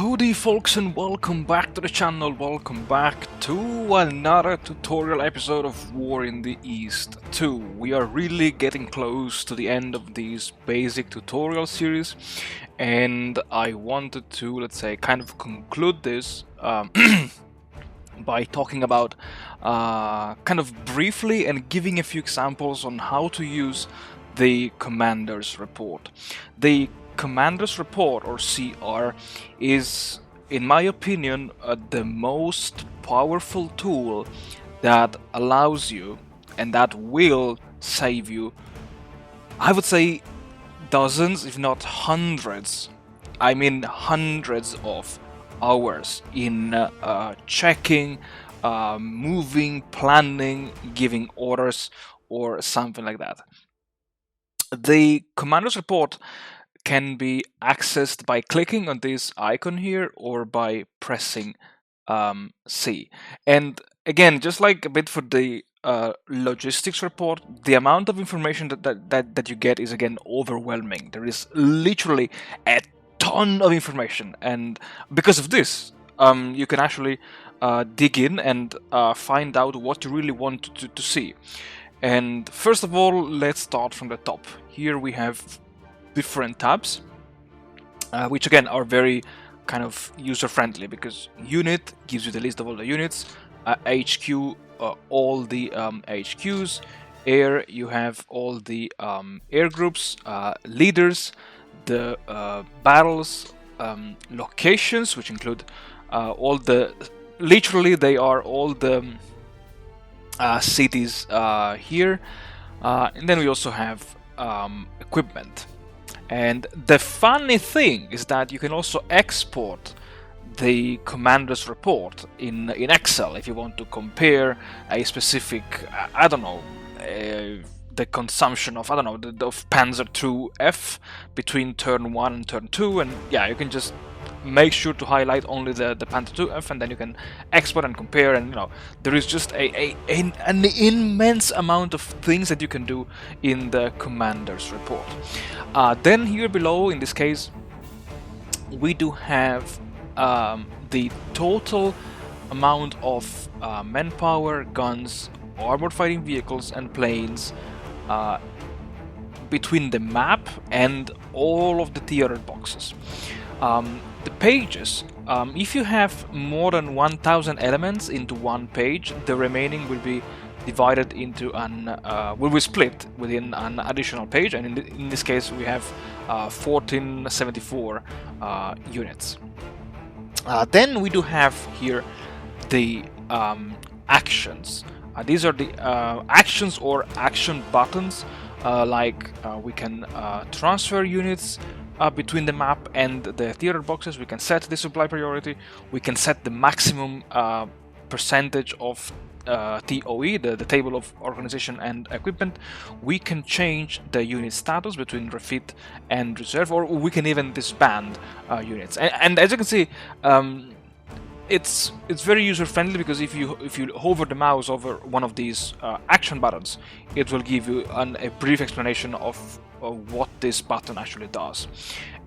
Howdy folks and welcome back to the channel, welcome back to another tutorial episode of War in the East 2. We are really getting close to the end of this basic tutorial series and I wanted to, let's say, kind of conclude this by talking about kind of briefly and giving a few examples on how to use the Commander's Report. The Commander's Report, or CR, is, in my opinion, the most powerful tool that allows you and that will save you, I would say, dozens, if not hundreds, I mean hundreds of hours in checking, moving, planning, giving orders, or something like that. The Commander's Report can be accessed by clicking on this icon here or by pressing C. And again, just like a bit for the logistics report, the amount of information that you get is again overwhelming. There is literally a ton of information, and because of this, you can actually dig in and find out what you really want to see. And first of all, let's start from the top. Here we have different tabs, which again are very kind of user-friendly, because unit gives you the list of all the units, HQ, all the HQs, air, you have all the air groups, leaders, the battles, locations, which include all the, literally they are all the cities here, and then we also have equipment. And the funny thing is that you can also export the Commander's Report in Excel if you want to compare a specific, I don't know, the consumption of, I don't know, of Panzer II F between turn 1 and turn 2, and yeah, you can just make sure to highlight only the Panzer II F, and then you can export and compare, and you know, there is just an immense amount of things that you can do in the Commander's Report. Then here below, in this case, we do have the total amount of manpower, guns, armored fighting vehicles and planes between the map and all of the theater boxes. The pages, if you have more than 1000 elements into one page, the remaining will be divided into will be split within an additional page, and in this case we have 1474 units. Then we do have here the actions. These are the actions or action buttons, like we can transfer units between the map and the theater boxes. We can set the supply priority, we can set the maximum percentage of TOE, the table of organization and equipment. We can change the unit status between refit and reserve, or we can even disband units. And as you can see, it's very user friendly, because if you hover the mouse over one of these action buttons, it will give you a brief explanation of what this button actually does.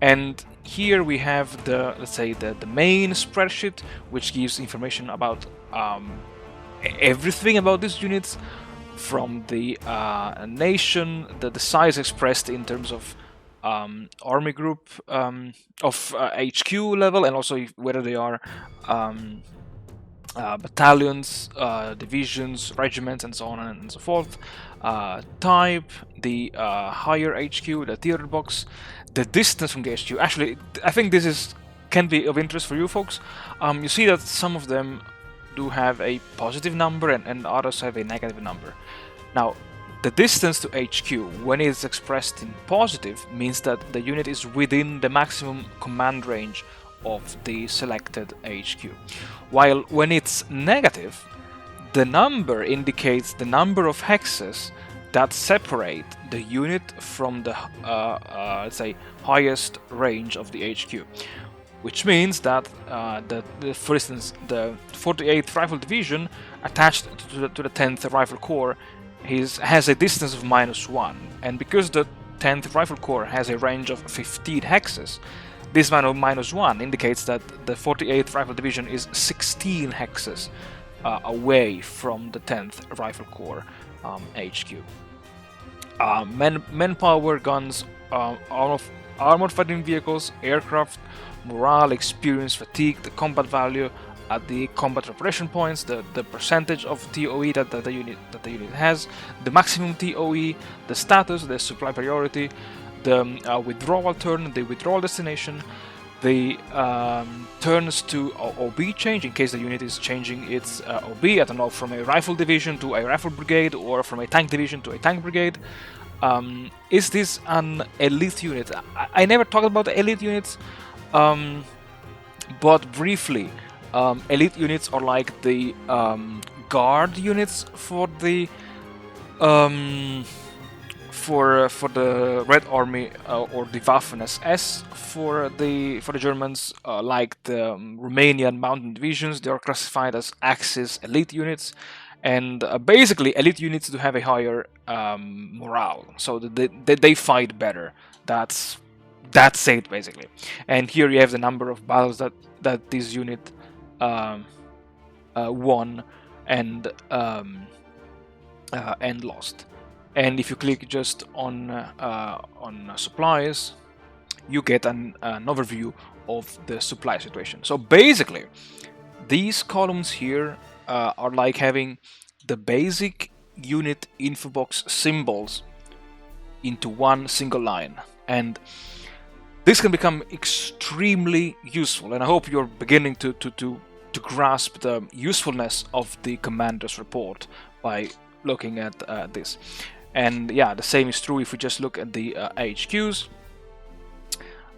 And here we have the, let's say, the main spreadsheet, which gives information about everything about these units, from the nation, the size expressed in terms of army group, of HQ level, and also whether they are battalions, divisions, regiments, and so on and so forth. Type, the higher HQ, the theater box, the distance from the HQ. Actually, I think this can be of interest for you folks. You see that some of them do have a positive number and others have a negative number. Now, the distance to HQ, when it is expressed in positive, means that the unit is within the maximum command range of the selected HQ. While when it's negative, the number indicates the number of hexes that separate the unit from the let's say, highest range of the HQ. Which means that, for instance, the 48th Rifle Division attached to the 10th Rifle Corps has a distance of -1, and because the 10th Rifle Corps has a range of 15 hexes, This value of -1 indicates that the 48th Rifle Division is 16 hexes away from the 10th Rifle Corps HQ. Manpower, guns, armored fighting vehicles, aircraft, morale, experience, fatigue, the combat value at the combat operation points, the percentage of TOE that the unit has, the maximum TOE, the status, the supply priority, the withdrawal turn, the withdrawal destination, the turns to OB change in case the unit is changing its OB, I don't know, from a rifle division to a rifle brigade or from a tank division to a tank brigade. Is this an elite unit? I never talked about the elite units, but briefly, elite units are like the guard units for the for the Red Army or the Waffen-SS for the Germans, like the Romanian mountain divisions. They are classified as Axis elite units, and basically elite units do have a higher morale, so they fight better. That's it basically. And here you have the number of battles that this unit won and lost. And if you click just on supplies, you get an overview of the supply situation. So basically, these columns here are like having the basic unit info box symbols into one single line, and this can become extremely useful. And I hope you're beginning to grasp the usefulness of the commander's report by looking at this. And yeah, the same is true if we just look at the HQs.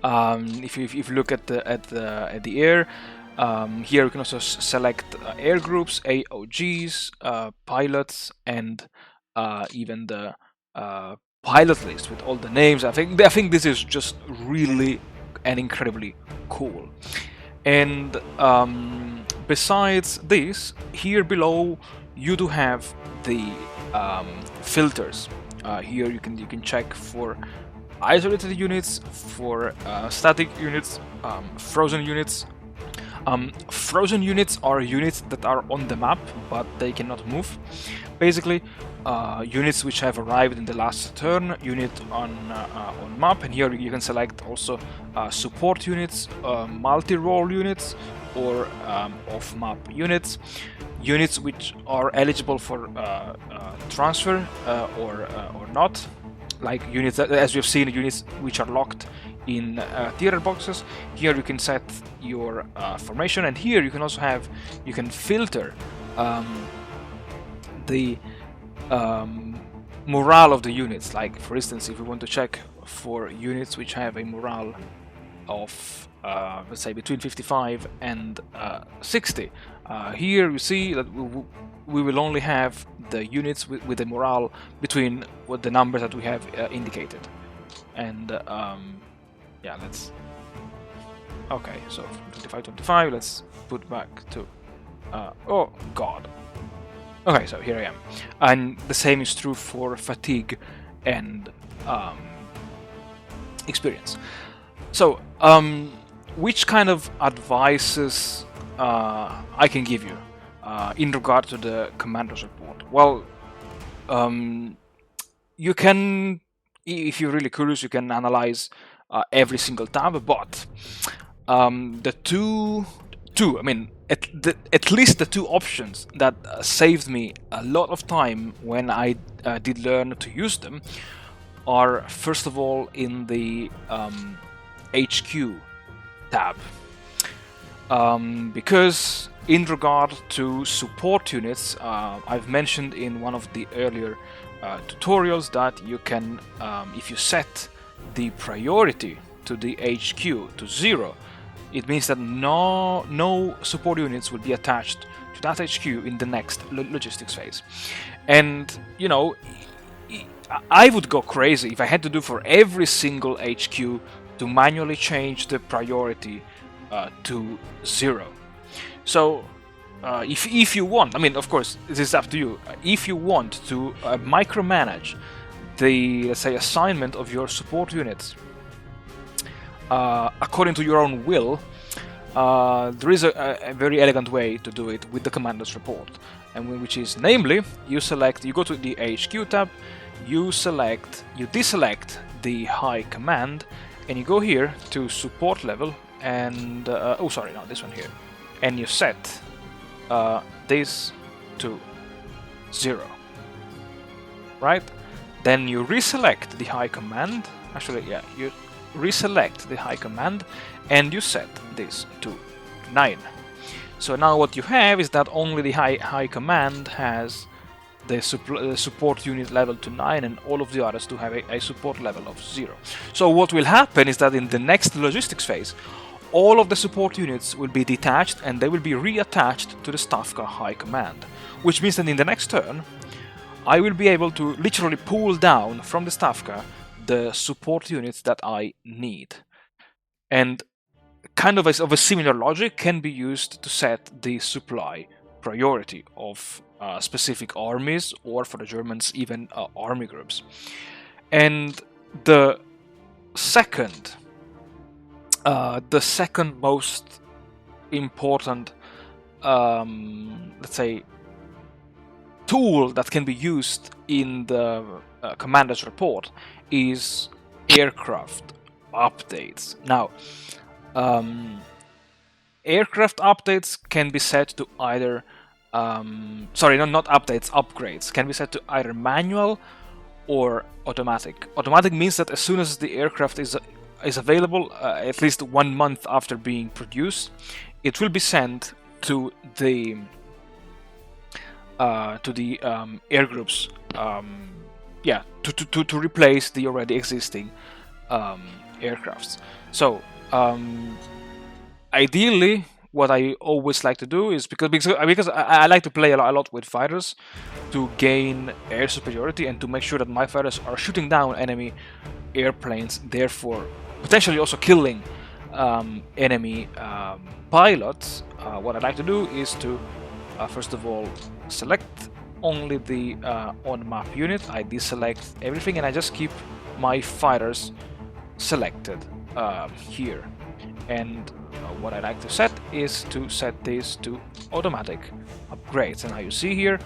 If you look at the air, here you can also select air groups, AOGs, pilots, and even the pilot list with all the names. I think this is just really and incredibly cool. And besides this, here below you do have the filters. Here you can check for isolated units, for static units, frozen units. Frozen units are units that are on the map but they cannot move. Basically, units which have arrived in the last turn, unit on map, and here you can select also support units, multi-role units, or off-map units. Units which are eligible for transfer or not, like units that, as we've seen, units which are locked in theater boxes. Here you can set your formation, and here you can also filter the morale of the units. Like for instance, if we want to check for units which have a morale of let's say between 55 and 60, here you see that we will only have the units with a morale between what the numbers that we have indicated. And yeah, let's okay, so 25 let's put back to oh god. Okay, so here I am, and the same is true for fatigue and experience. So which kind of advices I can give you in regard to the commander's report? Well, you can, if you're really curious, you can analyze every single tab, but the two, I mean, at least the two options that saved me a lot of time when I did learn to use them are, first of all, in the HQ tab, because in regard to support units, I've mentioned in one of the earlier tutorials that you can, if you set the priority to the HQ to 0, it means that no support units will be attached to that HQ in the next logistics phase. And you know, I would go crazy if I had to do for every single HQ to manually change the priority to 0. So if you want, I mean, of course, this is up to you. If you want to micromanage the, let's say, assignment of your support units, according to your own will, there is a very elegant way to do it with the commander's report, and which is, namely, you go to the HQ tab, you deselect the high command, and you go here to support level, and oh sorry, no, this one here, and you set this to 0, right? Then you reselect the high command, actually yeah, you reselect the high command and you set this to 9. So now what you have is that only the high command has the support unit level to 9, and all of the others to have a support level of 0. So what will happen is that in the next logistics phase, all of the support units will be detached and they will be reattached to the Staff Car high command, which means that in the next turn I will be able to literally pull down from the Staff Car the support units that I need. And kind of a similar logic can be used to set the supply priority of specific armies, or for the Germans even army groups. And the second most important, let's say, tool that can be used in the commander's report is aircraft updates. Now, aircraft updates can be set to either not updates, upgrades can be set to either manual or automatic. Automatic means that as soon as the aircraft is available, at least 1 month after being produced, it will be sent to the air groups, to replace the already existing aircrafts. So ideally, what I always like to do is, because I like to play a lot with fighters to gain air superiority and to make sure that my fighters are shooting down enemy airplanes, therefore potentially also killing enemy pilots. What I like to do is to first of all select only the on-map unit. I deselect everything and I just keep my fighters selected here. And what I like to set is to set this to automatic upgrades. And now you see here,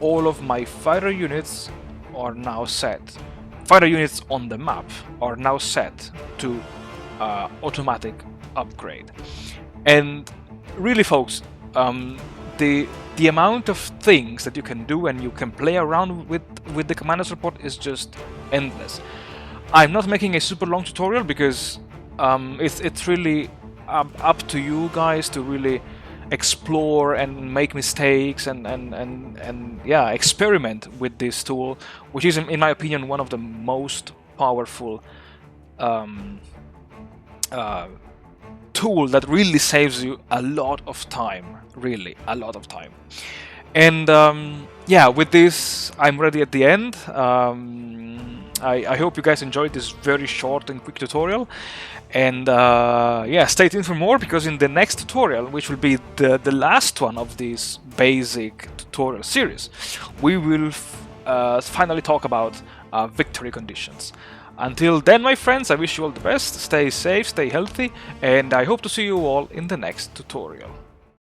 all of my fighter units are now set. Fighter units on the map are now set to automatic upgrade. And really, folks, the amount of things that you can do and you can play around with the commander's report is just endless. I'm not making a super long tutorial because it's really up to you guys to really explore and make mistakes and yeah, experiment with this tool, which is in my opinion one of the most powerful tool that really saves you a lot of time, really a lot of time. And yeah, with this I'm ready at the end. I hope you guys enjoyed this very short and quick tutorial, and yeah, stay tuned for more, because in the next tutorial, which will be the last one of this basic tutorial series, we will finally talk about victory conditions. Until then, my friends, I wish you all the best, stay safe, stay healthy, and I hope to see you all in the next tutorial.